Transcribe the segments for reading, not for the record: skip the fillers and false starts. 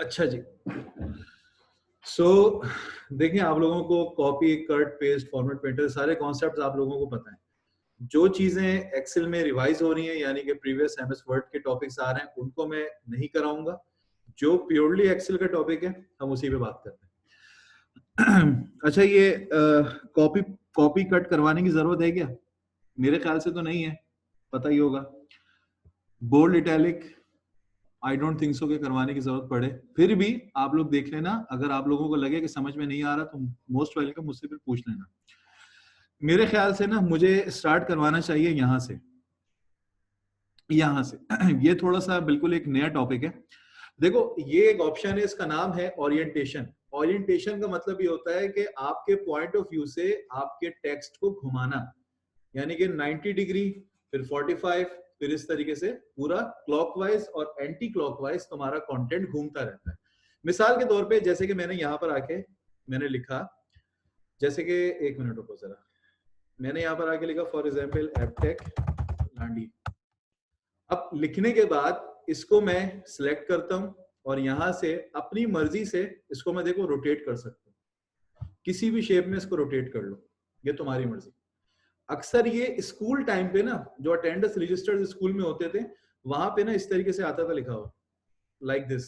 अच्छा जी। देखिए, आप लोगों को copy, cut, paste, format, painter सारे कॉन्सेप्ट्स आप लोगों को पता है। जो चीजें एक्सेल में रिवाइज हो रही हैं, यानी कि प्रीवियस एमएस वर्ड के टॉपिक्स आ रहे हैं, उनको मैं नहीं कराऊंगा। जो प्योरली एक्सेल का टॉपिक है, हम उसी पे बात करते हैं। अच्छा, ये कॉपी कॉपी कट करवाने की जरूरत है क्या? मेरे ख्याल से तो नहीं है, पता ही होगा। Bold, italic, I don't think so कि करवाने की जरूरत पड़े। फिर भी आप लोग देख लेना, अगर आप लोगों को लगे कि समझ में नहीं आ रहा तो मोस्ट वेलकम, मुझसे फिर पूछ लेना। मेरे ख्याल से ना मुझे स्टार्ट करवाना चाहिए यहाँ से। ये थोड़ा सा बिल्कुल एक नया टॉपिक है। देखो, ये एक ऑप्शन है, इसका नाम है ओरिएंटेशन। ओरिएंटेशन का मतलब ये होता है कि आपके पॉइंट ऑफ व्यू से आपके टेक्स्ट को घुमाना, यानी कि 90 डिग्री, फिर 45, फिर इस तरीके से पूरा क्लॉकवाइज और एंटी क्लॉकवाइज तुम्हारा कंटेंट घूमता रहता है। मिसाल के तौर पे, जैसे कि मैंने यहाँ पर आके मैंने लिखा, जैसे कि एक मिनट रुको जरा, मैंने यहाँ पर आके लिखा फॉर एग्जाम्पल एपटेक लांडी। अब लिखने के बाद इसको मैं सिलेक्ट करता हूं और यहां से अपनी मर्जी से इसको मैं देखो रोटेट कर सकता हूं, किसी भी शेप में इसको रोटेट कर लो, ये तुम्हारी मर्जी। अक्सर ये स्कूल टाइम पे ना, जो अटेंडेंस रजिस्टर्स स्कूल में होते थे, वहां पे ना इस तरीके से आता था लिखा हुआ, लाइक दिस।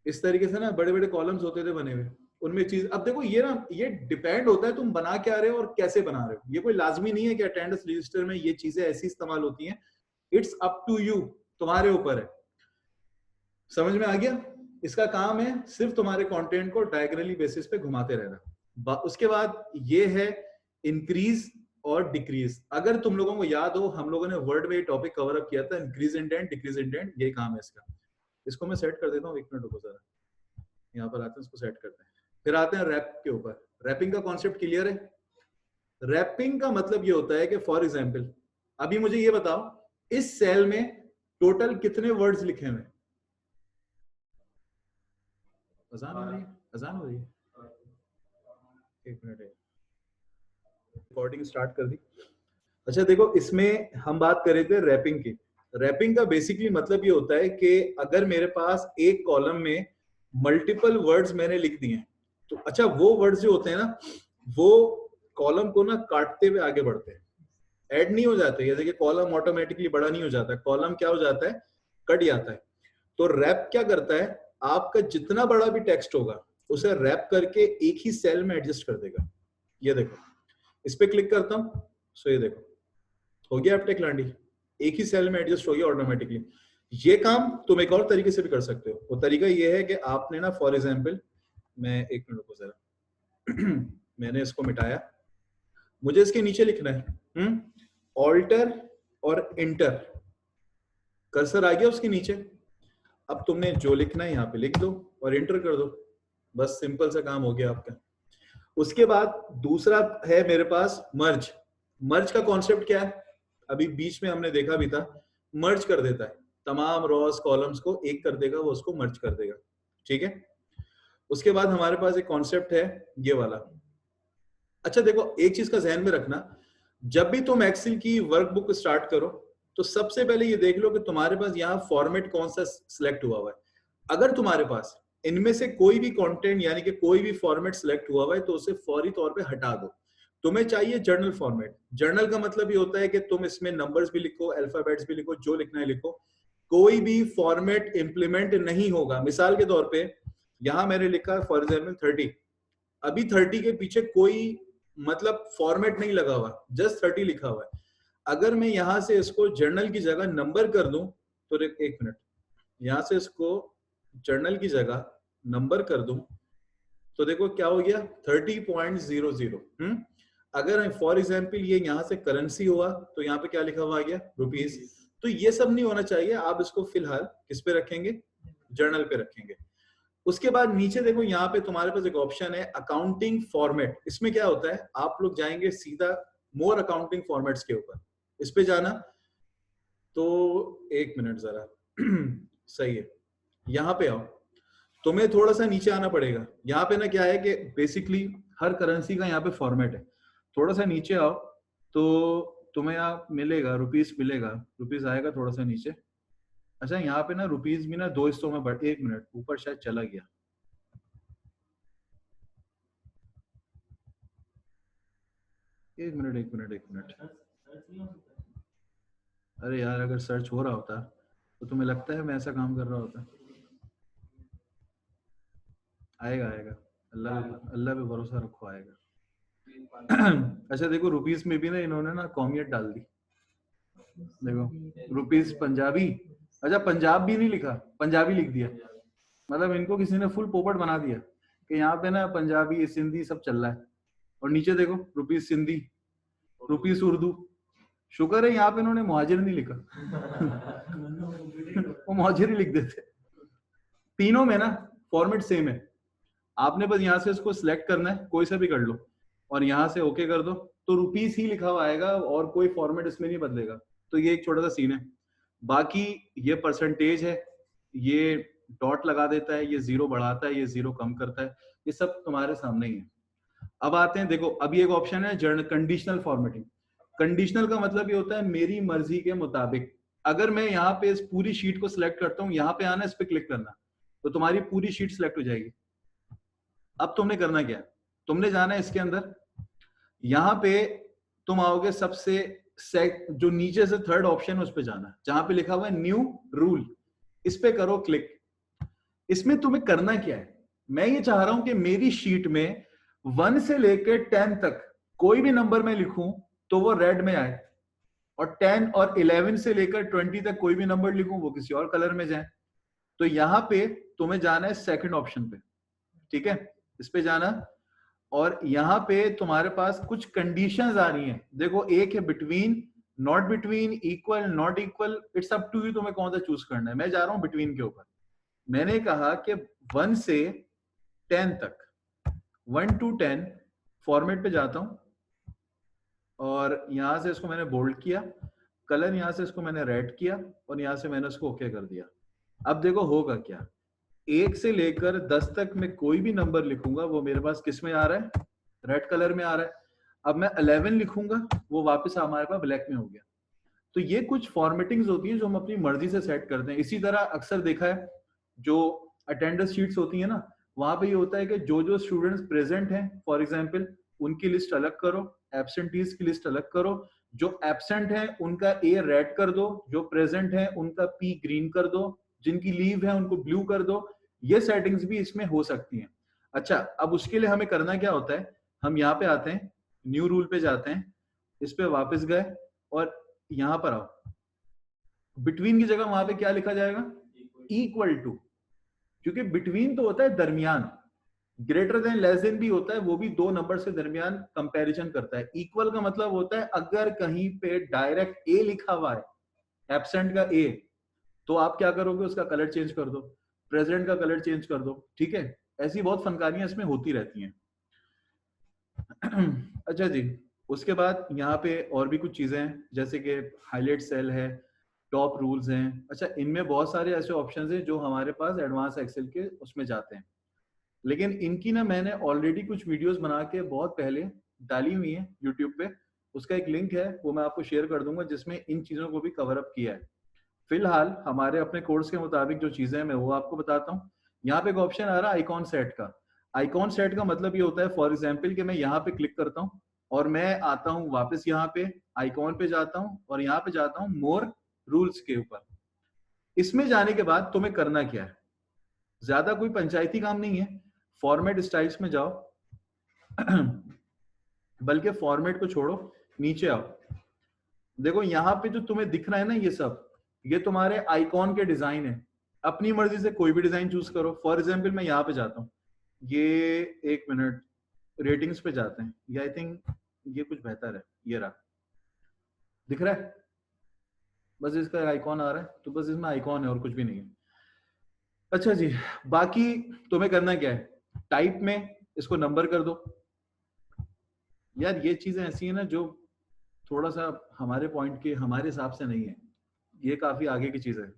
इस तरीके से ना बड़े बड़े कॉलम्स होते थे बने हुए, उनमें चीज। अब देखो, ये ना ये डिपेंड होता है तुम बना क्या रहे हो और कैसे बना रहे हो। ये कोई लाजमी नहीं है कि अटेंडेंस रजिस्टर में ये चीजें ऐसी इस्तेमाल होती हैं। इट्स अप टू यू, तुम्हारे ऊपर है। समझ में आ गया? इसका काम है सिर्फ तुम्हारे कंटेंट को डायगोनली बेसिस पे घुमाते रहना। उसके बाद ये है इंक्रीज और डिक्रीज। अगर तुम लोगों को याद हो, हम लोगों ने वर्ड में ये टॉपिक कवर अप किया था, इंक्रीज इंडेंट, डिक्रीज इंडेंट, ये काम है इसका। इसको मैं सेट कर देता हूँ, एक मिनट रुको जरा, यहाँ पर आते हैं, इसको सेट करते हैं। फिर आते हैं रैप के ऊपर। रैपिंग का कॉन्सेप्ट क्लियर है? रैपिंग का मतलब ये होता है कि फॉर एग्जाम्पल, अभी मुझे ये बताओ, इस सेल में टोटल कितने वर्ड्स लिखे हुए? अजान हो रही है, अजान हो रही है, एक मिनट है, रिकॉर्डिंग स्टार्ट कर दी। अच्छा देखो, इसमें हम बात कर रहे थे रैपिंग की। रैपिंग का बेसिकली मतलब ये होता है कि अगर मेरे पास एक कॉलम में मल्टीपल वर्ड्स मैंने लिख दिए हैं, तो अच्छा वो वर्ड्स जो होते हैं ना, वो कॉलम को ना काटते हुए आगे बढ़ते हैं, ऐड नहीं हो जाते। जैसे कि कॉलम ऑटोमेटिकली बड़ा नहीं हो जाता, कॉलम क्या हो जाता है, कट जाता है। तो रैप क्या करता है, आपका जितना बड़ा भी टेक्स्ट होगा उसे रैप करके एक ही सेल में एडजस्ट कर देगा। ये देखो, इस पे क्लिक करता हूं, सो ये देखो हो गया एपटेक लांडी, एक ही सेल में एडजस्ट हो गया ऑटोमेटिकली। ये काम तुम एक और तरीके से भी कर सकते हो। वो तरीका ये है कि आपने ना फॉर एग्जाम्पल, मैं एक मिनट को जरा मैंने इसको मिटाया, मुझे इसके नीचे लिखना है ऑल्टर और इंटर, कर्सर आ गया उसके नीचे। अब तुमने जो लिखना है यहाँ पे लिख दो और एंटर कर दो, बस सिंपल सा काम हो गया आपका। उसके बाद दूसरा है मेरे पास मर्ज। मर्ज का कॉन्सेप्ट क्या है, अभी बीच में हमने देखा भी था, मर्ज कर देता है तमाम रॉस कॉलम्स को, एक कर देगा वो, उसको मर्ज कर देगा। ठीक है। उसके बाद हमारे पास एक कॉन्सेप्ट है ये वाला। अच्छा देखो, एक चीज का ध्यान में रखना, जब भी तुम एक्सेल की वर्कबुक स्टार्ट करो तो सबसे पहले ये देख लो कि तुम्हारे पास यहाँ फॉर्मेट कौन सा सिलेक्ट हुआ हुआ है। अगर तुम्हारे पास इनमें से कोई भी कंटेंट यानी कि कोई भी फॉर्मेट सिलेक्ट हुआ हुआ है तो उसे फौरी तौर पे हटा दो। तुम्हें चाहिए जर्नल फॉर्मेट। जर्नल का मतलब ये होता है कि तुम इसमें नंबर्स भी लिखो, अल्फाबेट्स भी लिखो, जो लिखना है लिखो, कोई भी फॉर्मेट इंप्लीमेंट नहीं होगा। मिसाल के तौर पे यहां मैंने लिखा फॉर एग्जाम्पल 30, अभी 30 के पीछे कोई मतलब फॉर्मेट नहीं लगा हुआ, जस्ट 30 लिखा हुआ है। अगर मैं यहां से इसको जर्नल की जगह नंबर कर दूं, तो एक मिनट, यहां से इसको जर्नल की जगह नंबर कर दूं, तो देखो क्या हो गया 30.00। अगर फॉर एग्जाम्पल ये यहाँ से करेंसी हुआ तो यहाँ पे क्या लिखा हुआ आ गया, रुपीज। तो ये सब नहीं होना चाहिए। आप इसको फिलहाल किस पे रखेंगे, जर्नल पे रखेंगे। उसके बाद नीचे देखो, यहाँ पे तुम्हारे पास एक ऑप्शन है अकाउंटिंग फॉर्मेट। इसमें क्या होता है, आप लोग जाएंगे सीधा मोर अकाउंटिंग फॉर्मेट्स के ऊपर, इस पे जाना। तो एक मिनट जरा सही है, यहाँ पे आओ, तुम्हें थोड़ा सा नीचे आना पड़ेगा। यहाँ पे ना क्या है कि बेसिकली हर करेंसी का यहाँ पे फॉर्मेट है। थोड़ा सा नीचे आओ तो तुम्हें यहाँ मिलेगा रुपीस, मिलेगा रुपीस आएगा थोड़ा सा नीचे, अच्छा यहाँ पे ना रुपीज भी ना 2 हिस्सों में बढ़, 1 मिनट ऊपर शायद चला गया, एक मिनट एक मिनट एक मिनट। अरे यार अगर सर्च हो रहा होता तो तुम्हें लगता है मैं ऐसा काम कर रहा होता? आएगा आएगा, अल्लाह पे भरोसा रखो, आएगा। अच्छा देखो रुपीस में भी ना इन्होंने ना कौमियत डाल दी, देखो रुपीस पंजाबी, अच्छा पंजाब भी नहीं लिखा, पंजाबी लिख दिया, मतलब इनको किसी ने फुल पोपट बना दिया कि यहाँ पे ना पंजाबी सिंधी सब चल रहा है। और नीचे देखो रुपीस सिंधी, रुपीस उर्दू, शुक्र है यहाँ पे इन्होंने मुहाजिर नहीं लिखा। वो मुहाजिर ही लिख देते। तीनों में ना फॉर्मेट सेम है, आपने बस यहाँ से इसको सिलेक्ट करना है, कोई सा भी कर लो और यहाँ से ओके कर दो तो रुपीस ही लिखा हुआ आएगा और कोई फॉर्मेट इसमें नहीं बदलेगा। तो ये एक छोटा सा सीन है। बाकी ये परसेंटेज है, ये डॉट लगा देता है, ये जीरो बढ़ाता है, ये जीरो कम करता है, ये सब तुम्हारे सामने ही है। अब आते हैं, देखो अभी एक ऑप्शन है जर्नल कंडीशनल फॉर्मेटिंग। कंडीशनल का मतलब ये होता है मेरी मर्जी के मुताबिक। अगर मैं यहाँ पे इस पूरी शीट को सिलेक्ट करता हूँ, यहाँ पे आना, इस पे क्लिक करना, तो तुम्हारी पूरी शीट सिलेक्ट हो जाएगी। अब तुमने करना क्या है, तुमने जाना है इसके अंदर, यहाँ पे तुम आओगे सबसे जो नीचे से थर्ड ऑप्शन है उस पे जाना है जहां पे लिखा हुआ है न्यू रूल, इस पे करो क्लिक। इसमें तुम्हें करना क्या है, मैं ये चाह रहा हूं कि मेरी शीट में 1 से लेकर 10 तक कोई भी नंबर मैं लिखूं तो वो रेड में आए, और 10 और 11 से लेकर 20 तक कोई भी नंबर लिखूं वो किसी और कलर में जाए। तो यहां पे तुम्हें जाना है सेकंड ऑप्शन पे, ठीक है, इस पे जाना, और यहां पे तुम्हारे पास कुछ कंडीशंस आ रही हैं। देखो एक है between, not between, equal, not equal, it's up to you तुम्हें कौन सा चूज करना है। मैं जा रहा हूं बिटवीन के ऊपर। मैंने कहा कि 1 से 10 तक, 1 to 10 फॉर्मेट पे जाता हूं और यहां से इसको मैंने बोल्ड किया, कलर यहां से इसको मैंने रेड किया और यहां से मैंने इसको ओके कर दिया। अब देखो होगा क्या, 1 से लेकर 10 तक मैं कोई भी नंबर लिखूंगा वो मेरे पास किस में आ रहा है, रेड कलर में आ रहा है। अब मैं 11 लिखूंगा वो वापस हमारे पास ब्लैक में हो गया। तो ये कुछ फॉर्मेटिंग्स होती हैं जो हम अपनी मर्जी से सेट करते हैं। इसी तरह अक्सर देखा है जो अटेंडेंस शीट्स होती है ना, वहां पे ये होता है कि जो जो स्टूडेंट्स प्रेजेंट हैं फॉर एग्जांपल उनकी लिस्ट अलग करो, एब्सेंटीज की लिस्ट अलग करो, जो एब्सेंट है उनका ए रेड कर दो, जो प्रेजेंट है उनका पी ग्रीन कर दो, जिनकी लीव है उनको ब्लू कर दो। ये सेटिंग्स भी इसमें हो सकती हैं। अच्छा अब उसके लिए हमें करना क्या होता है, हम यहाँ पे आते हैं, न्यू रूल पे जाते हैं, इस पे वापस गए और यहां पर आओ, बिटवीन की जगह वहां पे क्या लिखा जाएगा, इक्वल टू, क्योंकि बिटवीन तो होता है दरमियान, ग्रेटर देन लेस देन भी होता है, वो भी दो नंबर से दरमियान कंपैरिजन करता है। इक्वल का मतलब होता है अगर कहीं पे डायरेक्ट ए लिखा हुआ है, एब्सेंट का ए, तो आप क्या करोगे, उसका कलर चेंज कर दो, प्रेजेंट का कलर चेंज कर दो, ठीक है। ऐसी बहुत फनकारियां इसमें होती रहती हैं। अच्छा जी, उसके बाद यहाँ पे और भी कुछ चीजें हैं जैसे कि हाईलाइट सेल है, टॉप रूल्स हैं। अच्छा इनमें बहुत सारे ऐसे ऑप्शंस हैं जो हमारे पास एडवांस एक्सेल के उसमें जाते हैं, लेकिन इनकी ना मैंने ऑलरेडी कुछ वीडियोस बना के बहुत पहले डाली हुई है यूट्यूब पे, उसका एक लिंक है वो मैं आपको शेयर कर दूंगा जिसमें इन चीजों को भी कवर अप किया है। फिलहाल हमारे अपने कोर्स के मुताबिक जो चीजें हैं मैं वो आपको बताता हूँ। यहाँ पे एक ऑप्शन आ रहा है आइकॉन सेट का। आइकॉन सेट का मतलब ये होता है फॉर एग्जाम्पल कि मैं यहाँ पे क्लिक करता हूँ और मैं आता हूँ वापस यहाँ पे आइकॉन पे जाता हूँ और यहाँ पे जाता हूँ मोर रूल्स के ऊपर। इसमें जाने के बाद तुम्हें करना क्या है, ज्यादा कोई पंचायती काम नहीं है, फॉर्मेट स्टाइल्स में जाओ, बल्कि फॉर्मेट को छोड़ो, नीचे आओ, देखो यहाँ पे जो तुम्हें दिख रहा है ना ये सब, ये तुम्हारे आइकॉन के डिजाइन है। अपनी मर्जी से कोई भी डिजाइन चूज करो। फॉर एग्जाम्पल मैं यहाँ पे जाता हूँ, ये एक मिनट रेटिंग्स पे जाते हैं, ये आई थिंक ये कुछ बेहतर है, ये रहा, दिख रहा है, बस इसका आइकॉन आ रहा है, तो बस इसमें आइकॉन है और कुछ भी नहीं है। अच्छा जी, बाकी तुम्हें करना क्या है, टाइप में इसको नंबर कर दो। यार ये चीजें ऐसी है ना जो थोड़ा सा हमारे पॉइंट के हमारे हिसाब से नहीं है, ये काफी आगे की चीज है।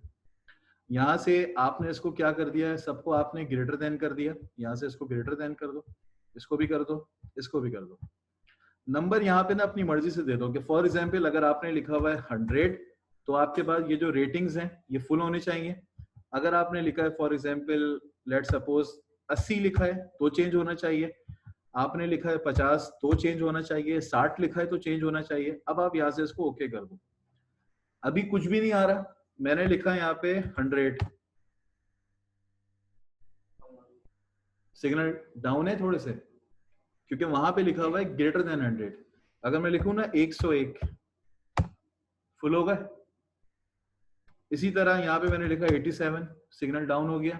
यहाँ से आपने इसको क्या कर दिया है, सबको आपने ग्रेटर देन कर दिया, यहाँ से इसको ग्रेटर देन कर दो, इसको भी कर दो, इसको भी कर दो। नंबर यहाँ पे ना अपनी मर्जी से दे दो कि फॉर एग्जाम्पल अगर आपने लिखा हुआ है 100 तो आपके पास ये जो रेटिंग्स हैं ये फुल होने चाहिए। अगर आपने लिखा है फॉर एग्जाम्पल लेट सपोज 80 लिखा है तो चेंज होना चाहिए, आपने लिखा है 50 तो चेंज होना चाहिए, 60 लिखा है तो चेंज होना चाहिए। अब आप यहाँ से इसको ओके कर दो। अभी कुछ भी नहीं आ रहा, मैंने लिखा है यहाँ पे 100, सिग्नल डाउन है थोड़े से क्योंकि वहां पे लिखा हुआ है ग्रेटर देन 100। अगर मैं लिखूं ना 101 फुल होगा। इसी तरह यहाँ पे मैंने लिखा 87, सिग्नल डाउन हो गया।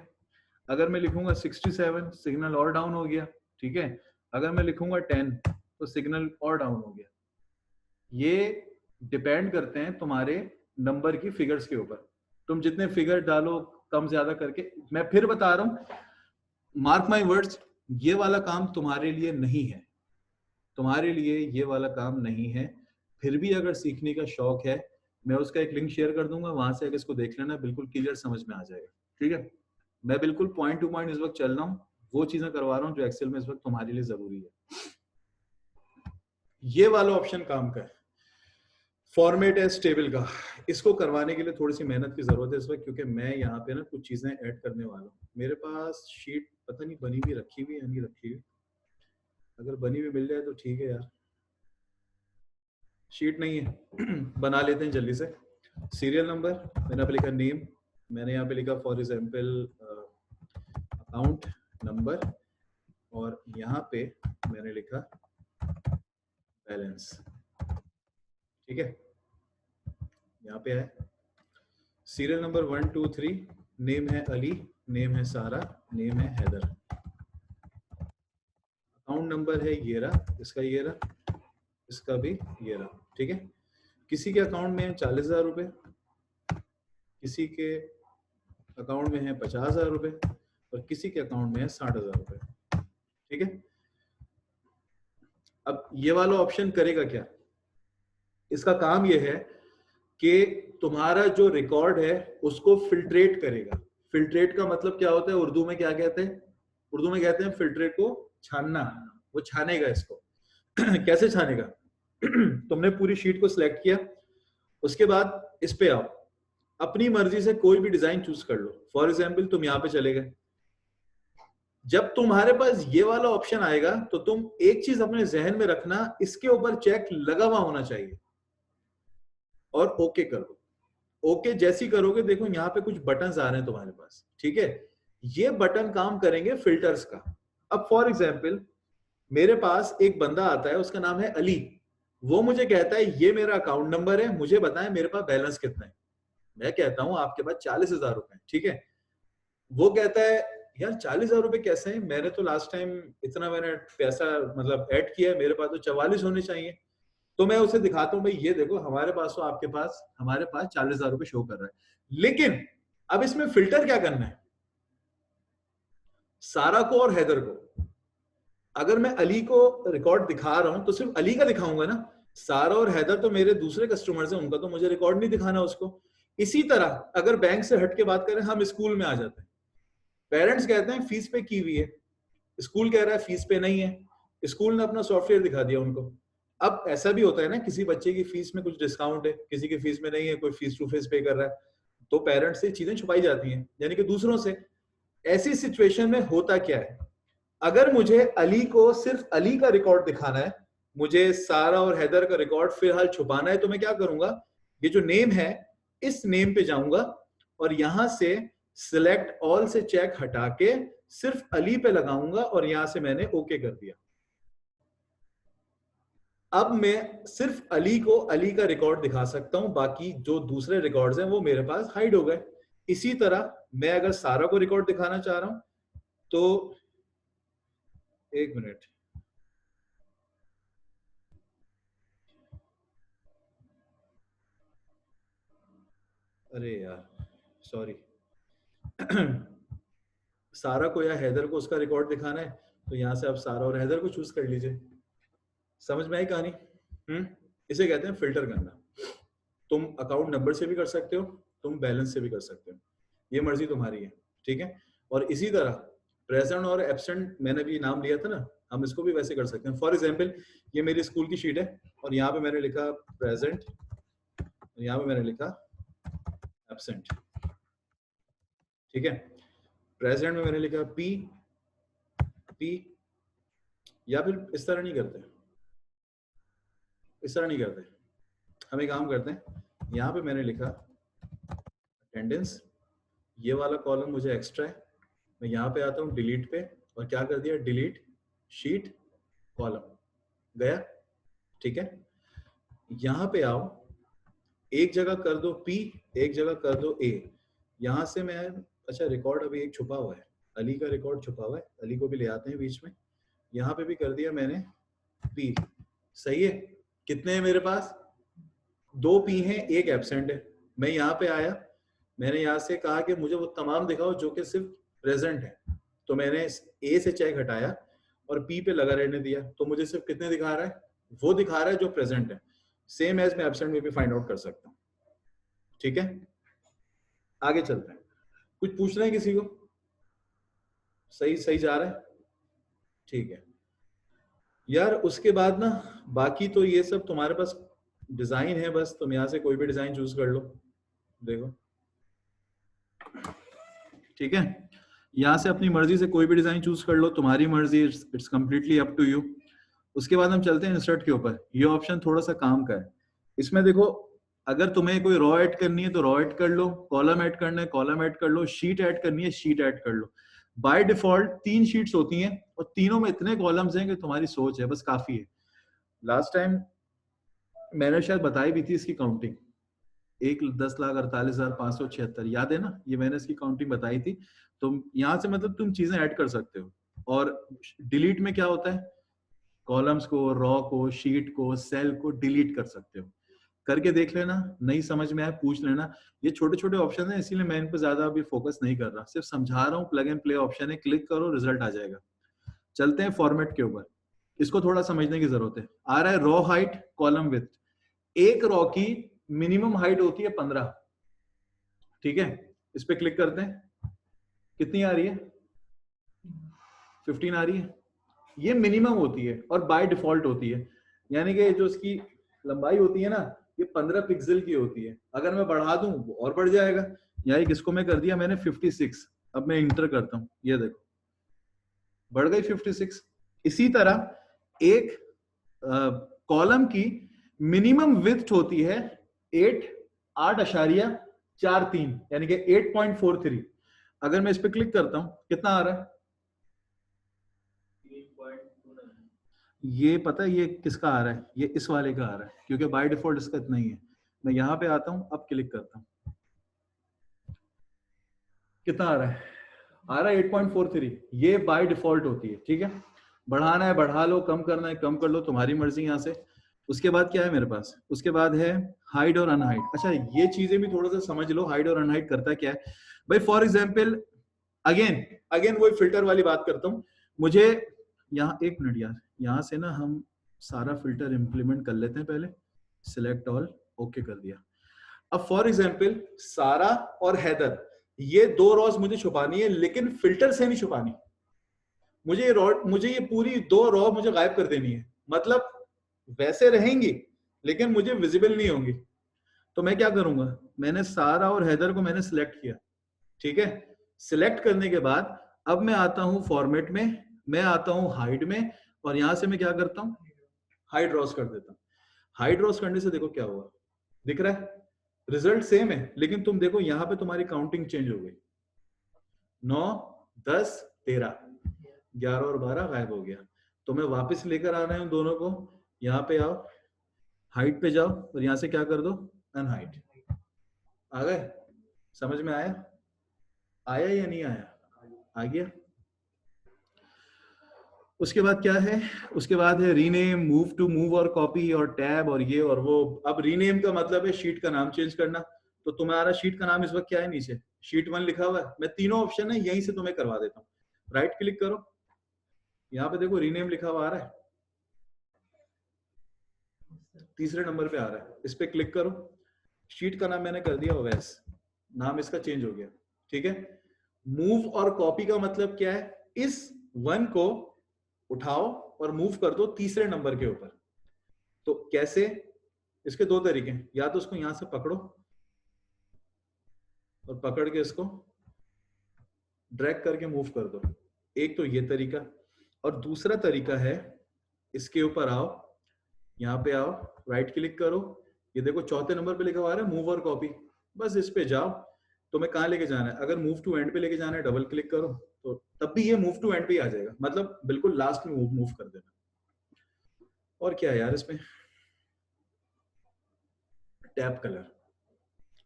अगर मैं लिखूंगा 67 सिग्नल और डाउन हो गया। ठीक है, अगर मैं लिखूंगा 10 तो सिग्नल और डाउन हो गया। ये डिपेंड करते हैं तुम्हारे नंबर की फिगर्स के ऊपर, तुम जितने फिगर डालो कम ज्यादा करके। मैं फिर बता रहा हूं, मार्क माय वर्ड्स, ये वाला काम तुम्हारे लिए नहीं है, तुम्हारे लिए ये वाला काम नहीं है। फिर भी अगर सीखने का शौक है, मैं उसका एक लिंक शेयर कर दूंगा, वहां से अगर इसको देख लेना, बिल्कुल क्लियर समझ में आ जाएगा। ठीक है, मैं बिल्कुल पॉइंट टू पॉइंट इस वक्त चल रहा हूँ, वो चीजें करवा रहा हूँ जो एक्सेल में इस वक्त तुम्हारे लिए जरूरी है। ये वाला ऑप्शन काम का है, फॉर्मेट है टेबल का। इसको करवाने के लिए थोड़ी सी मेहनत की जरूरत है इस वक्त, क्योंकि मैं यहाँ पे ना कुछ चीजें ऐड करने वाला हूँ। मेरे पास शीट पता नहीं बनी हुई रखी हुई या नहीं रखी हुई, अगर बनी हुई मिल जाए तो ठीक है यार। शीट नहीं है बना लेते हैं जल्दी से। सीरियल नंबर मैंने यहाँ पे लिखा, नेम मैंने यहाँ पे लिखा फॉर एग्जाम्पल अकाउंट नंबर, और यहाँ पे मैंने लिखा बैलेंस। ठीक है, यहाँ पे है सीरियल नंबर 1 2 3, नेम है अली, नेम है सारा, नेम है हैदर। अकाउंट नंबर है ये रहा, इसका ये रहा, इसका भी ये रहा। ठीक है, किसी के अकाउंट में है 40,000 रुपए, किसी के अकाउंट में है 50,000 रुपए, और किसी के अकाउंट में है 60,000 रुपए। ठीक है, अब ये वाला ऑप्शन करेगा क्या? इसका काम ये है कि तुम्हारा जो रिकॉर्ड है उसको फिल्ट्रेट करेगा। फिल्ट्रेट का मतलब क्या होता है, उर्दू में क्या कहते हैं? उर्दू में कहते हैं फिल्ट्रेट को छानना। वो छानेगा इसको कैसे छानेगा? तुमने पूरी शीट को सिलेक्ट किया, उसके बाद इस पे आओ, अपनी मर्जी से कोई भी डिजाइन चूज कर लो। फॉर एग्जाम्पल तुम यहाँ पे चले गए, जब तुम्हारे पास ये वाला ऑप्शन आएगा तो तुम एक चीज अपने जहन में रखना, इसके ऊपर चेक लगा हुआ होना चाहिए और ओके करो। ओके जैसी करोगे, देखो यहाँ पे कुछ बटन्स आ रहे हैं तुम्हारे पास। ठीक है, ये बटन काम करेंगे फिल्टर्स का। अब फॉर एग्जाम्पल मेरे पास एक बंदा आता है, उसका नाम है अली, वो मुझे कहता है ये मेरा अकाउंट नंबर है, मुझे बताएं मेरे पास बैलेंस कितना है। मैं कहता हूं आपके पास 40,000 रुपए। ठीक है, वो कहता है यार 40,000 रुपए कैसे हैं, मैंने तो लास्ट टाइम इतना मैंने पैसा मतलब ऐड किया है, मेरे पास तो 44 होने चाहिए। तो मैं उसे दिखाता हूँ, भाई ये देखो हमारे पास तो आपके पास हमारे पास 40,000 रुपए शो कर रहा है। लेकिन अब इसमें फिल्टर क्या करना है? सारा को और हैदर को, अगर मैं अली को रिकॉर्ड दिखा रहा हूं तो सिर्फ अली का दिखाऊंगा ना, सारा और हैदर तो मेरे दूसरे कस्टमर्स हैं, उनका तो मुझे रिकॉर्ड नहीं दिखाना उसको। इसी तरह अगर बैंक से हट के बात करें, हम स्कूल में आ जाते हैं, पेरेंट्स कहते हैं फीस पे की हुई है, स्कूल कह रहा है फीस पे नहीं है, स्कूल ने अपना सॉफ्टवेयर दिखा दिया उनको। अब ऐसा भी होता है ना, किसी बच्चे की फीस में कुछ डिस्काउंट है, किसी की फीस में नहीं है, कोई फीस टू फेस पे कर रहा है, तो पेरेंट्स से चीजें छुपाई जाती हैं, यानी कि दूसरों से। ऐसी सिचुएशन में होता क्या है, अगर मुझे अली को सिर्फ अली का रिकॉर्ड दिखाना है, मुझे सारा और हैदर का रिकॉर्ड फिलहाल छुपाना है, तो मैं क्या करूंगा, ये जो नेम है इस नेम पे जाऊंगा और यहां से सिलेक्ट ऑल से चेक हटा के सिर्फ अली पे लगाऊंगा और यहां से मैंने ओके कर दिया। अब मैं सिर्फ अली को अली का रिकॉर्ड दिखा सकता हूं, बाकी जो दूसरे रिकॉर्ड्स हैं वो मेरे पास हाइड हो गए। इसी तरह मैं अगर सारा को रिकॉर्ड दिखाना चाह रहा हूं तो एक मिनट, अरे यार सॉरी सारा को या हैदर को उसका रिकॉर्ड दिखाना है, तो यहां से आप सारा और हैदर को चूज कर लीजिए। समझ में आई कहानी? इसे कहते हैं फिल्टर करना। तुम अकाउंट नंबर से भी कर सकते हो, तुम बैलेंस से भी कर सकते हो, ये मर्जी तुम्हारी है। ठीक है, और इसी तरह प्रेजेंट और एब्सेंट मैंने भी नाम लिया था ना, हम इसको भी वैसे कर सकते हैं। फॉर एग्जाम्पल ये मेरी स्कूल की शीट है और यहाँ पे मैंने लिखा प्रेजेंट, यहाँ पे मैंने लिखा एब्सेंट, ठीक है। प्रेजेंट में मैंने लिखा पी पी, या फिर इस तरह नहीं करते, इस तरह नहीं करते, हम एक काम करते हैं, यहाँ पे मैंने लिखा अटेंडेंस, ये वाला कॉलम मुझे एक्स्ट्रा है, मैं यहाँ पे आता हूँ डिलीट पे और क्या कर दिया, डिलीट शीट कॉलम, गया, ठीक है। यहाँ पे आओ, एक जगह कर दो P, एक जगह कर दो A, यहाँ से मैं, अच्छा रिकॉर्ड अभी एक छुपा हुआ है, अली का रिकॉर्ड छुपा हुआ है, अली को भी ले आते हैं बीच में, यहाँ पे भी कर दिया मैंने P, सही है। कितने हैं मेरे पास, 2 P हैं, एक एब्सेंट है। मैं यहाँ पे आया, मैंने यहाँ से कहा कि मुझे वो तमाम दिखाओ जो कि सिर्फ प्रेजेंट है, तो मैंने A से चेक हटाया और P पे लगा रहने दिया, तो मुझे सिर्फ कितने दिखा रहा है, वो दिखा रहा है जो प्रेजेंट है। सेम एज मैं एब्सेंट में भी फाइंड आउट कर सकता हूँ, ठीक है। आगे चलते हैं, कुछ पूछना है किसी को, सही सही जा रहा है, ठीक है यार। उसके बाद ना बाकी तो ये सब तुम्हारे पास डिजाइन है, बस तुम यहाँ से कोई भी डिजाइन चूज कर लो, देखो, ठीक है। यहाँ से अपनी मर्जी से कोई भी डिजाइन चूज कर लो, तुम्हारी मर्जी, it's completely up to you. उसके बाद हम चलते हैं इंसर्ट के ऊपर। ये ऑप्शन थोड़ा सा काम का है, इसमें देखो अगर तुम्हें कोई रॉ ऐड करनी है तो रॉ ऐड कर लो, कॉलम ऐड करना है कॉलम ऐड कर लो, शीट ऐड करनी है शीट ऐड कर लो। बाय डिफॉल्ट 3 शीट्स होती हैं और तीनों में इतने कॉलम्स हैं कि तुम्हारी सोच है, बस काफी है। लास्ट टाइम मैंने शायद बताई भी थी इसकी काउंटिंग, 1,10,48,576, याद है ना, ये मैंने इसकी काउंटिंग बताई थी। तुम यहाँ से मतलब तुम चीजें ऐड कर सकते हो। और डिलीट में क्या होता है, कॉलम्स को, रॉ को, शीट को, सेल को डिलीट कर सकते हो, करके देख लेना, नहीं समझ में आए पूछ लेना। ये छोटे छोटे ऑप्शन है, इसीलिए मैं इन पर ज्यादा अभी फोकस नहीं कर रहा, सिर्फ समझा रहा हूँ। प्लग एंड प्ले ऑप्शन है, क्लिक करो रिजल्ट आ जाएगा। चलते हैं फॉर्मेट के ऊपर, इसको थोड़ा समझने की जरूरत है। आ रहा है रॉ हाइट कॉलम विड्थ, एक रॉ की मिनिमम हाइट होती है 15, ठीक है। इस पे क्लिक करते हैं, कितनी आ रही है, 15 आ रही है, ये मिनिमम होती है और बाय डिफॉल्ट होती है, यानी कि जो इसकी लंबाई होती है ना, ये 15 पिक्सल की होती है। अगर मैं बढ़ा दूं वो और बढ़ जाएगा, यानी किसको मैं कर दिया मैंने 56, अब मैं इंटर करता हूं, ये देखो बढ़ गई 56। इसी तरह एक कॉलम की मिनिमम विड्थ होती है 8.43, यानी कि 8.43। अगर मैं इस पे क्लिक करता हूं, कितना आ रहा है, ये पता है ये किसका आ रहा है, ये इस वाले का आ रहा है, क्योंकि बाय डिफॉल्ट इसका इतना ही है। मैं यहां पे आता हूं, अब क्लिक करता हूं, कितना आ रहा है, आ रहा है 8.43, ये बाय डिफॉल्ट होती है, ठीक है। बढ़ाना है बढ़ा लो, कम करना है कम कर लो, तुम्हारी मर्जी यहाँ से। उसके बाद क्या है मेरे पास, उसके बाद है हाइड और अनहाइड। अच्छा ये चीजें भी थोड़ा सा समझ लो, हाइड और अनहाइड करता क्या है भाई। फॉर एग्जाम्पल अगेन अगेन वही फिल्टर वाली बात करता हूँ, मुझे यहाँ एक मिनट यार, यहाँ से ना हम सारा फिल्टर इंप्लीमेंट कर लेते हैं पहले, सिलेक्ट ऑल, ओके कर दिया। अब फॉर एग्जाम्पल सारा और हैदर, ये 2 रॉज मुझे छुपानी है, लेकिन फिल्टर से नहीं छुपानी, मुझे ये पूरी 2 रॉ मुझे गायब कर देनी है, मतलब वैसे रहेंगी लेकिन मुझे विजिबल नहीं होंगी। तो मैं क्या करूंगा, मैंने सारा और हैदर को मैंने सिलेक्ट किया, ठीक है। सिलेक्ट करने के बाद अब मैं आता हूं फॉर्मेट में, मैं आता हूं हाइड में, और यहां से मैं क्या करता हूं, हाइड रॉस कर देता हूं। हाइड रॉस करने से देखो क्या हुआ, दिख रहा है, रिजल्ट सेम है, लेकिन तुम देखो यहां पे तुम्हारी काउंटिंग चेंज हो गई, 9, 10, 13, 11 और 12 गायब हो गया। तो मैं वापस लेकर आ रहा हूं दोनों को, यहाँ पे आओ, हाइट पे जाओ और यहां से क्या कर दो, अनहाइड। आ गए, समझ में आया, आया या नहीं आया, आ गया। उसके बाद क्या है, उसके बाद है रीनेम, मूव टू मूव और कॉपी और टैब और ये और वो। अब रीनेम का मतलब है शीट का नाम चेंज करना, तो तुम्हारा शीट का नाम इस वक्त क्या है, नीचे शीट 1 लिखा हुआ है, मैं तीनों ऑप्शन है यहीं से तुम्हें करवा देता हूँ। राइट क्लिक करो, यहाँ पे देखो रीनेम लिखा हुआ आ रहा है, तीसरे नंबर पे आ रहा है, इस पे क्लिक करो। शीट का नाम मैंने कर दिया ओवैस, नाम इसका चेंज हो गया, ठीक है। मूव और कॉपी का मतलब क्या है, इस 1 को उठाओ और मूव कर दो तीसरे नंबर के ऊपर। तो कैसे, इसके 2 तरीके हैं, या तो उसको यहां से पकड़ो, और पकड़ के इसको ड्रैग करके मूव कर दो। एक तो ये तरीका, और दूसरा तरीका है इसके ऊपर आओ, यहाँ पे आओ, राइट क्लिक करो, ये देखो चौथे नंबर पे लिखा हुआ है मूव और कॉपी, बस इस पे जाओ। तुम्हें कहाँ लेके जाना है? अगर मूव टू एंड पे लेके जाना है डबल क्लिक करो, तो तब भी ये मूव टू एंड पे आ जाएगा, मतलब बिल्कुल लास्ट में मूव कर देना। और क्या है यार इसमें? Tab colour.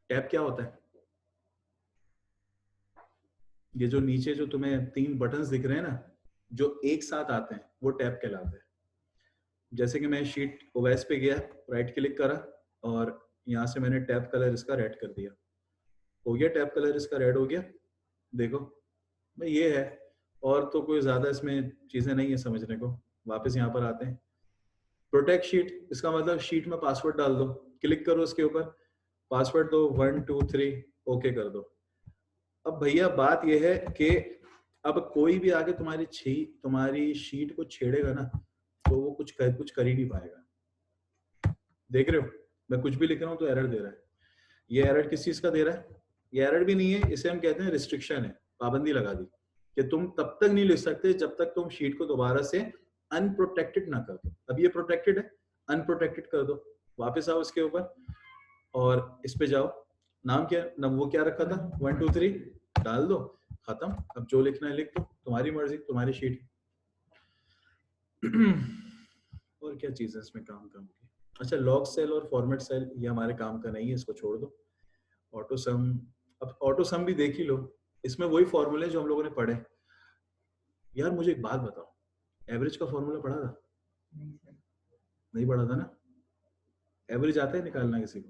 टैब क्या होता है? ये जो नीचे जो तुम्हें 3 बटन्स दिख रहे हैं ना, जो एक साथ आते हैं, वो टैब कहलाते हैं। जैसे कि मैं शीट ओएस पे गया, राइट क्लिक करा, और यहाँ से मैंने टैब कलर इसका रेड कर दिया, हो गया टैब कलर इसका रेड हो गया। देखो भाई ये है, और तो कोई ज्यादा इसमें चीजें नहीं है समझने को। वापस यहाँ पर आते हैं, प्रोटेक्ट शीट, इसका मतलब शीट में पासवर्ड डाल दो, क्लिक करो उसके ऊपर, पासवर्ड दो 1 2 3, ओके कर दो। अब भैया बात यह है कि अब कोई भी आके तुम्हारी शीट को छेड़ेगा ना, तो वो कुछ कर ही नहीं पाएगा। देख रहे हो मैं कुछ भी लिख रहा हूँ तो एरर दे रहा है। ये एरर किस चीज का दे रहा है? ये एरर भी नहीं है, इसे हम कहते हैं रिस्ट्रिक्शन है, पाबंदी लगा दी कि तुम तब तक नहीं लिख सकते जब तक तुम शीट को दोबारा से अनप्रोटेक्टेड ना कर दो। अब ये प्रोटेक्टेड है, अनप्रोटेक्टेड कर दो। वापस आओ इसके ऊपर और इस पे जाओ, नाम क्या ना, वो क्या रखा था 1 2 3 डाल दो, खत्म। अब जो लिखना है लिख दो, तुम्हारी मर्जी, तुम्हारी शीट। और क्या चीज है इसमें काम की? अच्छा, लॉग सेल और फॉर्मेट सेल ये हमारे काम का नहीं है, इसको छोड़ दो। ऑटो सम, अब ऑटो सम भी देख ही लो, इसमें वही फॉर्मूले जो हम लोगों ने पढ़े। यार मुझे एक बात बताओ, एवरेज का फॉर्मूला पढ़ा था? नहीं पढ़ा था ना? एवरेज आता है निकालना किसी को?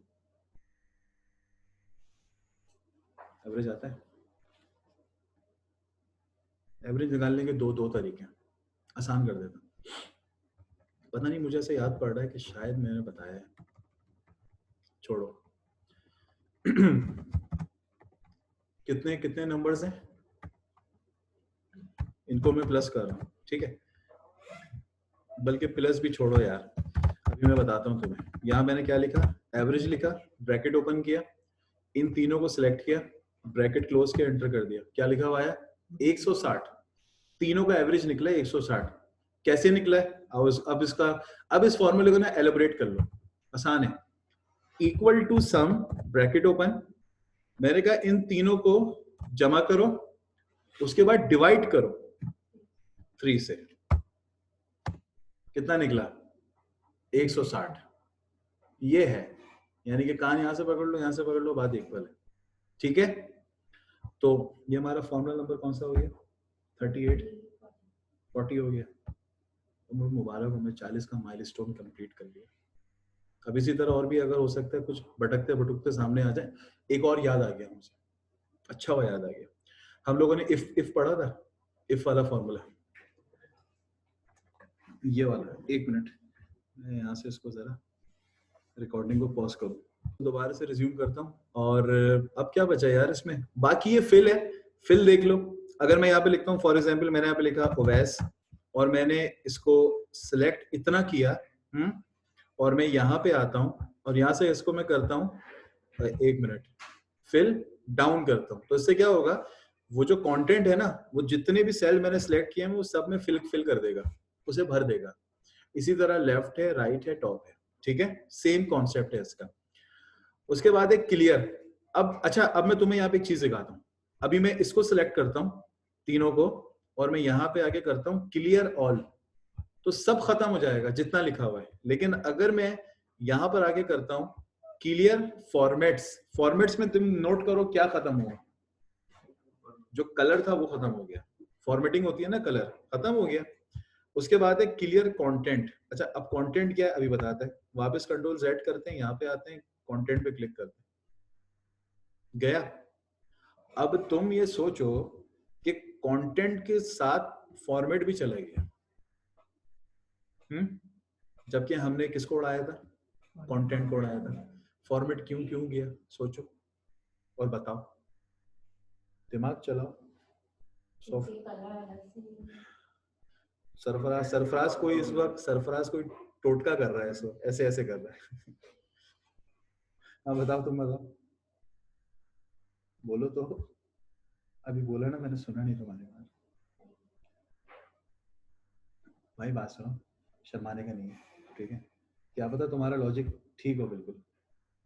एवरेज आता है? एवरेज निकालने के दो तरीके हैं, आसान कर देता। पता नहीं, मुझे ऐसे याद पड़ रहा है कि शायद मैंने बताया है, छोड़ो। कितने कितने नंबर्स हैं, इनको मैं प्लस कर रहा हूँ, ठीक है? बल्कि प्लस भी छोड़ो यार, अभी मैं बताता हूँ तुम्हें। यहाँ मैंने क्या लिखा, एवरेज लिखा, ब्रैकेट ओपन किया, इन तीनों को सिलेक्ट किया, ब्रैकेट क्लोज किया, एंटर कर दिया। क्या लिखा हुआ है? 160। तीनों का एवरेज निकला है 160। कैसे निकला है? अब इस फॉर्मूले को ना एलिब्रेट कर लो, आसान है। Equal to sum, bracket open, मैंने कहा इन तीनों को जमा करो, उसके बाद डिवाइड करो 3 से, कितना निकला? 160। ये है, यानी कि कान यहां से पकड़ लो, यहां से पकड़ लो, बात इक्वल है, ठीक है? तो ये हमारा फॉर्मूला नंबर कौन सा हो गया? 38 40 हो गया। तो मुबारक हो, मैं 40 का माइलस्टोन कंप्लीट कर लिया। अब इसी तरह और भी अगर हो सकता है कुछ भटकते भटकते सामने आ जाए। एक और याद आ गया मुझे, अच्छा हुआ याद आ गया। हम लोगों ने इफ पढ़ा था, इफ वाला फॉर्मूला, ये वाला। एक मिनट, मैं यहाँ से इसको जरा रिकॉर्डिंग को पॉज करूँ, दोबारा से रिज्यूम करता हूँ। और अब क्या बचा यार इसमें? बाकी ये फिल है, फिल देख लो। अगर मैं यहाँ पे लिखता हूँ, फॉर एग्जाम्पल मैंने यहाँ पे लिखा ओवैस, और मैंने इसको सिलेक्ट इतना किया, और मैं यहाँ पे आता हूँ और यहाँ से इसको मैं करता हूँ, एक मिनट, फिल डाउन करता हूँ, तो इससे क्या होगा, वो जो कंटेंट है ना, वो जितने भी सेल मैंने सिलेक्ट किए हैं वो सब में फिल कर देगा, उसे भर देगा। इसी तरह लेफ्ट है, राइट है, टॉप है, ठीक है? सेम कॉन्सेप्ट है इसका। उसके बाद एक क्लियर। अब अच्छा, अब मैं तुम्हें यहाँ पे एक चीज दिखाता हूँ। अभी मैं इसको सिलेक्ट करता हूँ तीनों को, और मैं यहाँ पे आके करता हूँ क्लियर ऑल, तो सब खत्म हो जाएगा जितना लिखा हुआ है। लेकिन अगर मैं यहाँ पर आके करता हूँ क्लियर फॉर्मेट्स, फॉर्मेट्स में तुम नोट करो क्या खत्म हुआ, जो कलर था वो खत्म हो गया। फॉर्मेटिंग होती है ना, कलर खत्म हो गया। उसके बाद है क्लियर कंटेंट। अच्छा, अब कंटेंट क्या है अभी बताते हैं। वापस कंट्रोल Z करते हैं, यहाँ पे आते हैं, कंटेंट पे क्लिक करते हैं, गया। अब तुम ये सोचो कि कंटेंट के साथ फॉर्मेट भी चला गया, जबकि हमने किसको उड़ाया था? कंटेंट को उड़ाया था। फॉर्मेट क्यों क्यों गया, सोचो और बताओ, दिमाग चलाओ। सरफराज कोई इस वक्त, सरफराज कोई टोटका कर रहा है इस वक्त, ऐसे ऐसे कर रहा है। हाँ बताओ, तुम बताओ। बोलो तो, अभी बोला ना, मैंने सुना नहीं तुम्हारे बात। भाई बात सुनो, शर्माने का नहीं है, ठीक है? क्या पता तुम्हारा लॉजिक ठीक हो बिल्कुल,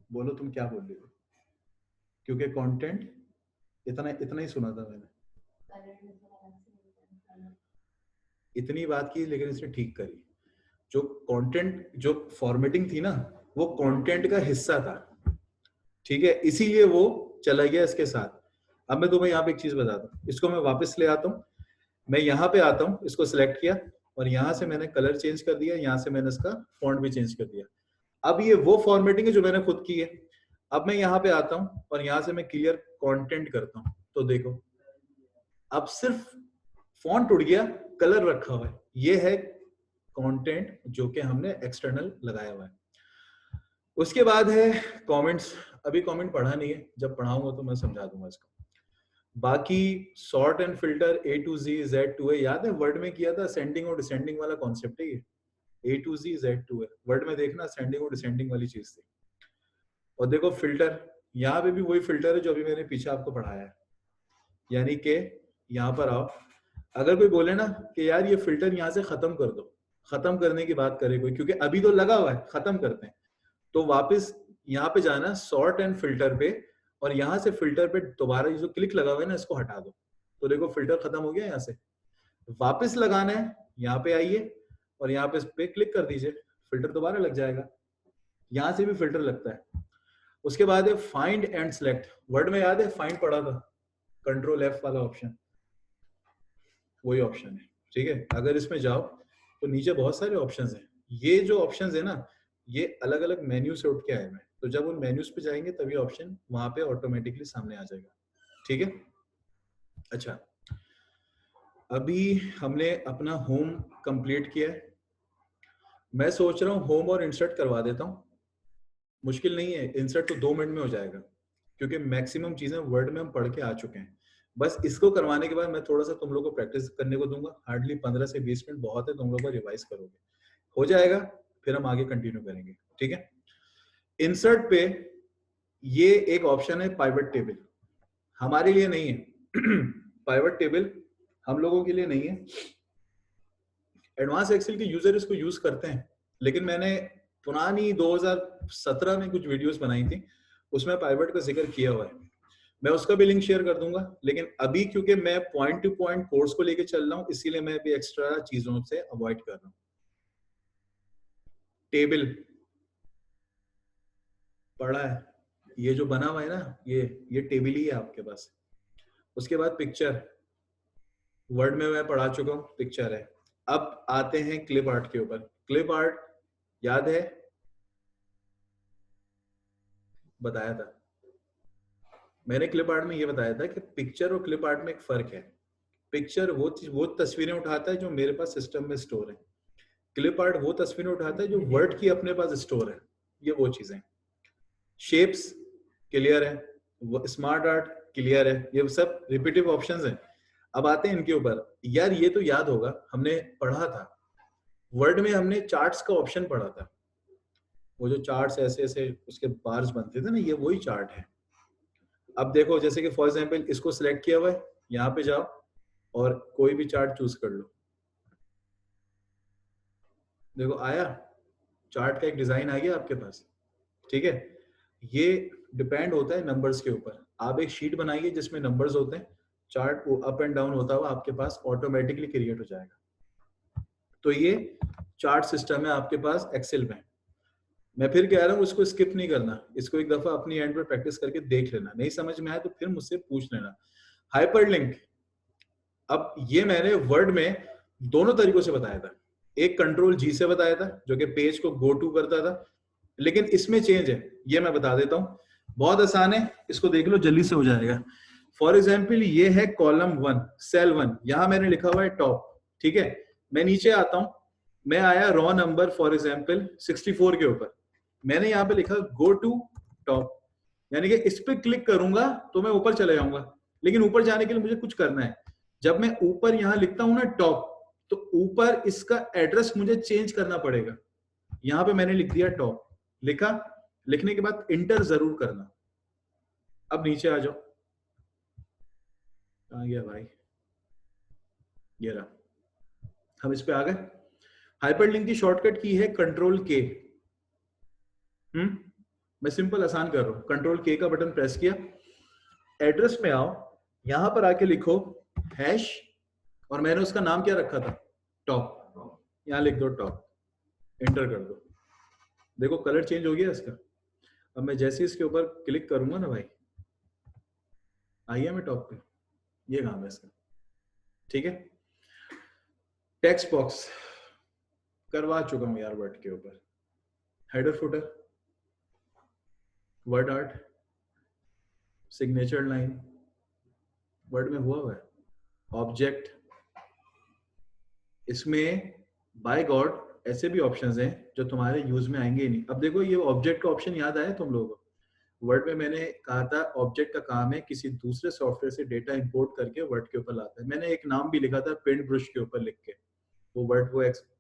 बोलो तुम क्या बोल रही हो, क्योंकि कंटेंट इतना इतना ही सुना था मैंने, इतनी बात की लेकिन इसने ठीक करी। जो कंटेंट, जो फॉर्मेटिंग थी ना, वो कंटेंट का हिस्सा था, ठीक है, इसीलिए वो चला गया इसके साथ। अब मैं तुम्हें यहाँ पे एक चीज बताता हूँ, इसको मैं वापस ले आता हूँ, मैं यहाँ पे आता हूँ, इसको सिलेक्ट किया और यहाँ से मैंने कलर चेंज कर दिया, यहाँ से मैंने इसका फॉन्ट भी चेंज कर दिया। अब ये वो फॉर्मेटिंग है जो मैंने खुद की है। अब मैं यहाँ पे आता हूँ और यहाँ से मैं क्लियर कंटेंट करता हूँ, तो देखो अब सिर्फ फॉन्ट उड़ गया, कलर रखा हुआ है। ये है कंटेंट जो कि हमने एक्सटर्नल लगाया हुआ है। उसके बाद है कमेंट्स। अभी कमेंट पढ़ा नहीं है, जब पढ़ाऊंगा तो मैं समझा दूंगा इसको। बाकी sort and filter, A to Z, Z to A, याद है वर्ड में किया था, असेंडिंग और डिसेंडिंग वाला कॉन्सेप्ट है ये। A to Z, Z to A, word में देखना असेंडिंग और डिसेंडिंग वाली चीज थी। और देखो फिल्टर, यहाँ पे भी वही फिल्टर है जो अभी मैंने पीछे आपको पढ़ाया है, यानी कि यहाँ पर आओ, अगर कोई बोले ना कि यार ये फिल्टर यहाँ से खत्म कर दो, खत्म करने की बात करे कोई, क्योंकि अभी तो लगा हुआ है, खत्म करते हैं, तो वापस यहाँ पे जाना सॉर्ट एंड फिल्टर पे, और यहाँ से फिल्टर पे दोबारा ये जो क्लिक लगा हुआ है ना, इसको हटा दो, तो देखो फिल्टर खत्म हो गया। यहाँ से वापस लगाना है, यहाँ पे आइए और यहाँ पे इस पे क्लिक कर दीजिए, फिल्टर दोबारा लग जाएगा। यहाँ से भी फिल्टर लगता है। उसके बाद है फाइंड एंड सेलेक्ट। वर्ड में याद है फाइंड पढ़ा था, कंट्रोल F वाला ऑप्शन, वही ऑप्शन है, ठीक है? अगर इसमें जाओ तो नीचे बहुत सारे ऑप्शंस हैं। ये जो ऑप्शंस है ना, ये अलग अलग मेन्यू से उठ के आए हैं, तो जब उन मेन्यूज पे जाएंगे तभी ऑप्शन वहां पे ऑटोमेटिकली सामने आ जाएगा, ठीक है? अच्छा, अभी हमने अपना होम कंप्लीट किया है। मैं सोच रहा हूँ होम और इंसर्ट करवा देता हूँ, मुश्किल नहीं है, इंसर्ट तो 2 मिनट में हो जाएगा, क्योंकि मैक्सिमम चीजें वर्ड में हम पढ़ के आ चुके हैं। बस इसको करवाने के बाद मैं थोड़ा सा तुम लोगों को प्रैक्टिस करने को दूंगा, हार्डली 15 से 20 मिनट बहुत है, तुम लोग रिवाइज करोगे, हो जाएगा, फिर हम आगे कंटिन्यू करेंगे, ठीक है? इंसर्ट पे ये एक ऑप्शन है पाइवट टेबल, हमारे लिए नहीं है पाइवट टेबल हम लोगों के लिए नहीं है। एडवांस एक्सेल के यूजर इसको यूज करते हैं, लेकिन मैंने पुरानी 2017 में कुछ वीडियोस बनाई थी, उसमें पाइवट का जिक्र किया हुआ है, मैं उसका भी लिंक शेयर कर दूंगा। लेकिन अभी क्योंकि मैं पॉइंट टू पॉइंट कोर्स को लेके चल रहा हूं, इसीलिए मैं भी एक्स्ट्रा चीजों से अवॉइड कर रहा हूं। टेबल पढ़ा है, ये जो बना हुआ है ना, ये टेबल ही है आपके पास। उसके बाद पिक्चर, वर्ड में मैं पढ़ा चुका हूँ, पिक्चर है। अब आते हैं क्लिप आर्ट के ऊपर। क्लिप आर्ट याद है, बताया था मैंने क्लिप आर्ट में ये बताया था कि पिक्चर और क्लिप आर्ट में एक फर्क है। पिक्चर वो तस्वीरें उठाता है जो मेरे पास सिस्टम में स्टोर है, क्लिप आर्ट वो तस्वीरें उठाता है जो वर्ड की अपने पास स्टोर है, ये वो चीजें। शेप्स क्लियर है, स्मार्ट आर्ट क्लियर है, ये सब रिपीटिव ऑप्शंस हैं। अब आते हैं इनके ऊपर। यार ये तो याद होगा, हमने पढ़ा था वर्ड में, हमने चार्ट्स का ऑप्शन पढ़ा था, वो जो चार्ट्स ऐसे ऐसे उसके बार्स बनते थे ना, ये वही चार्ट है। अब देखो जैसे कि फॉर एग्जांपल इसको सिलेक्ट किया हुआ है, यहाँ पे जाओ और कोई भी चार्ट चूज कर लो, देखो आया, चार्ट का एक डिजाइन आ गया आपके पास, ठीक है? ये डिपेंड होता है नंबर्स के ऊपर। आप एक शीट बनाइए जिसमें नंबर्स होते हैं, चार्ट अप एंड डाउन होता हुआ आपके पास ऑटोमेटिकली क्रिएट हो जाएगा। तो ये चार्ट सिस्टम है आपके पास एक्सेल में। मैं फिर कह रहा हूँ उसको स्किप नहीं करना, इसको एक दफा अपनी एंड पे प्रैक्टिस करके देख लेना, नहीं समझ में आया तो फिर मुझसे पूछ लेना। हाइपरलिंक, अब ये मैंने वर्ड में दोनों तरीकों से बताया था, एक कंट्रोल G से बताया था जो कि पेज को गो टू करता था, लेकिन इसमें चेंज है, ये मैं बता देता हूँ, बहुत आसान है, इसको देख लो जल्दी से हो जाएगा। फॉर एग्जाम्पल ये है कॉलम 1 सेल 1, यहां मैंने लिखा हुआ है टॉप, ठीक है? मैं नीचे आता हूं, मैं आया रॉ नंबर फॉर एग्जाम्पल 64 के ऊपर, मैंने यहाँ पे लिखा गो टू टॉप, यानी कि इस पे क्लिक करूंगा तो मैं ऊपर चले जाऊंगा, लेकिन ऊपर जाने के लिए मुझे कुछ करना है। जब मैं ऊपर यहां लिखता हूं ना टॉप, तो ऊपर इसका एड्रेस मुझे चेंज करना पड़ेगा। यहां पे मैंने लिख दिया टॉप, लिखा, लिखने के बाद इंटर जरूर करना। अब नीचे आ जाओ, आ गया भाई, ये रहा, हम इस पे आ गए। हाइपरलिंक की शॉर्टकट की है कंट्रोल के। मैं सिंपल आसान कर रहा हूं, कंट्रोल के का बटन प्रेस किया, एड्रेस में आओ, यहां पर आके लिखो हैश, और मैंने उसका नाम क्या रखा था, टॉप, यहां लिख दो टॉप, एंटर कर दो। देखो कलर चेंज हो गया इसका। अब मैं जैसे इसके ऊपर क्लिक करूंगा ना भाई, आइए मैं टॉप पे, ये काम है इसका, ठीक है। टेक्स्ट बॉक्स करवा चुका हूं यार वर्ड के ऊपर, header footer, word art, signature line, word में हुआ है, ऑब्जेक्ट, इसमें बाय गॉड ऐसे भी ऑप्शंस हैं जो तुम्हारे यूज में आएंगे ही नहीं। अब देखो ये ऑब्जेक्ट का ऑप्शन याद आया तुम लोगों को, वर्ड में मैंने कहा था ऑब्जेक्ट का काम है किसी दूसरे सॉफ्टवेयर से डेटा इंपोर्ट करके वर्ड के ऊपर लाता है। मैंने एक नाम भी लिखा था पेंट ब्रश के ऊपर लिख के, वो वर्ड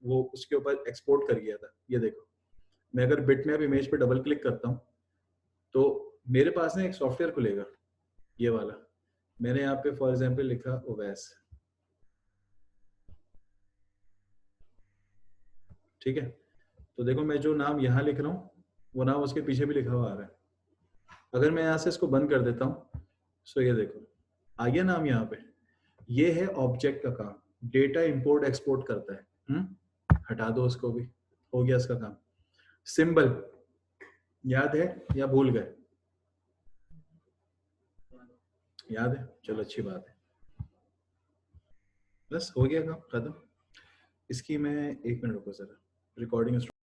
वो उसके ऊपर एक्सपोर्ट कर गया था। ये देखो, मैं अगर बिटमैप इमेज पे डबल क्लिक करता हूँ तो मेरे पास ना एक सॉफ्टवेयर खुलेगा, ये वाला, मैंने यहाँ पे फॉर एग्जाम्पल लिखा ओवैस, ठीक है। तो देखो मैं जो नाम यहाँ लिख रहा हूँ वो नाम उसके पीछे भी लिखा हुआ आ रहा है। अगर मैं यहाँ से इसको बंद कर देता हूँ, सो ये देखो आ गया नाम यहाँ पे। ये है ऑब्जेक्ट का काम, डेटा इंपोर्ट एक्सपोर्ट करता है। हटा दो उसको भी, हो गया इसका काम। सिंबल याद है या भूल गए? याद है, चलो अच्छी बात है, बस हो गया काम खत्म। इसकी मैं 1 मिनट रुको जरा, रिकॉर्डिंग